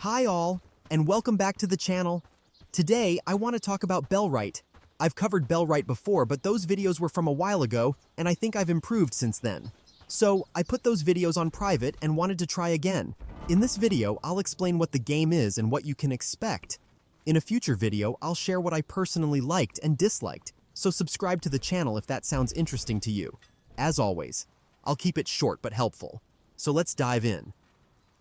Hi all, and welcome back to the channel. Today, I want to talk about Bellwright. I've covered Bellwright before, but those videos were from a while ago, and I think I've improved since then. So, I put those videos on private and wanted to try again. In this video, I'll explain what the game is and what you can expect. In a future video, I'll share what I personally liked and disliked, so subscribe to the channel if that sounds interesting to you. As always, I'll keep it short but helpful. So let's dive in.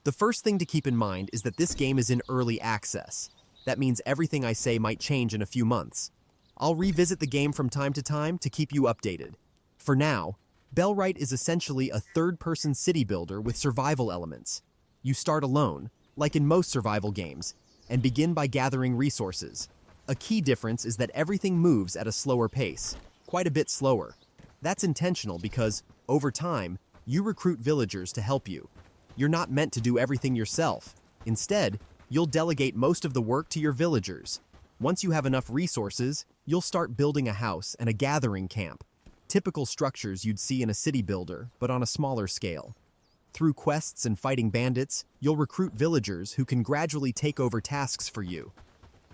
The first thing to keep in mind is that this game is in early access. That means everything I say might change in a few months. I'll revisit the game from time to time to keep you updated. For now, Bellwright is essentially a third-person city builder with survival elements. You start alone, like in most survival games, and begin by gathering resources. A key difference is that everything moves at a slower pace, quite a bit slower. That's intentional because, over time, you recruit villagers to help you. You're not meant to do everything yourself. Instead, you'll delegate most of the work to your villagers. Once you have enough resources, you'll start building a house and a gathering camp. Typical structures you'd see in a city builder, but on a smaller scale. Through quests and fighting bandits, you'll recruit villagers who can gradually take over tasks for you.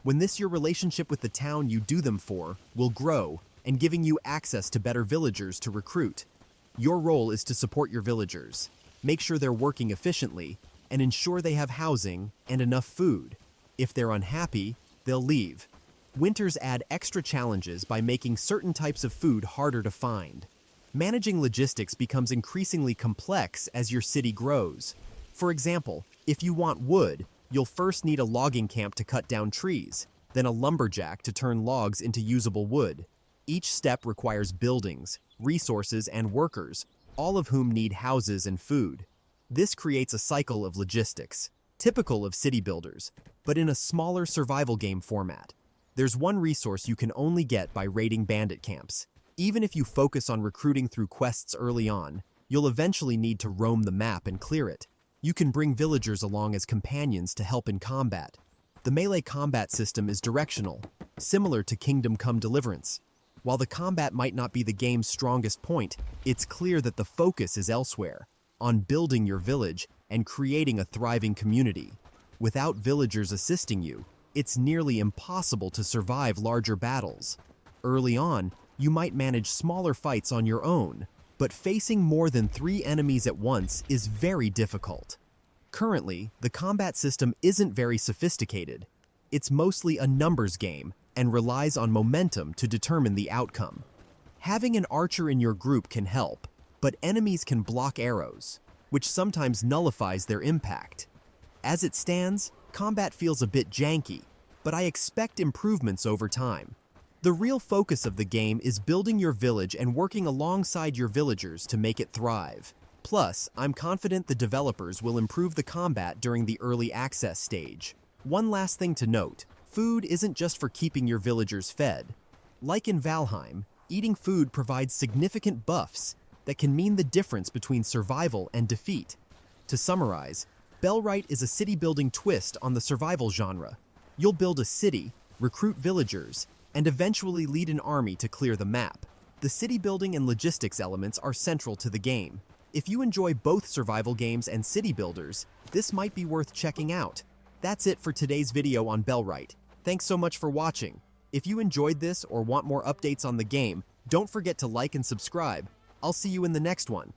When your relationship with the town you do them for will grow and giving you access to better villagers to recruit. Your role is to support your villagers. Make sure they're working efficiently, and ensure they have housing and enough food. If they're unhappy, they'll leave. Winters add extra challenges by making certain types of food harder to find. Managing logistics becomes increasingly complex as your city grows. For example, if you want wood, you'll first need a logging camp to cut down trees, then a lumberjack to turn logs into usable wood. Each step requires buildings, resources, and workers, all of whom need houses and food. This creates a cycle of logistics, typical of city builders, but in a smaller survival game format. There's one resource you can only get by raiding bandit camps. Even if you focus on recruiting through quests early on, you'll eventually need to roam the map and clear it. You can bring villagers along as companions to help in combat. The melee combat system is directional, similar to Kingdom Come Deliverance. While the combat might not be the game's strongest point, it's clear that the focus is elsewhere, on building your village and creating a thriving community. Without villagers assisting you, it's nearly impossible to survive larger battles. Early on, you might manage smaller fights on your own, but facing more than 3 enemies at once is very difficult. Currently, the combat system isn't very sophisticated. It's mostly a numbers game, and relies on momentum to determine the outcome. Having an archer in your group can help, but enemies can block arrows, which sometimes nullifies their impact. As it stands, combat feels a bit janky, but I expect improvements over time. The real focus of the game is building your village and working alongside your villagers to make it thrive. Plus, I'm confident the developers will improve the combat during the early access stage. One last thing to note. Food isn't just for keeping your villagers fed. Like in Valheim, eating food provides significant buffs that can mean the difference between survival and defeat. To summarize, Bellwright is a city-building twist on the survival genre. You'll build a city, recruit villagers, and eventually lead an army to clear the map. The city-building and logistics elements are central to the game. If you enjoy both survival games and city builders, this might be worth checking out. That's it for today's video on Bellwright. Thanks so much for watching. If you enjoyed this or want more updates on the game, don't forget to like and subscribe. I'll see you in the next one.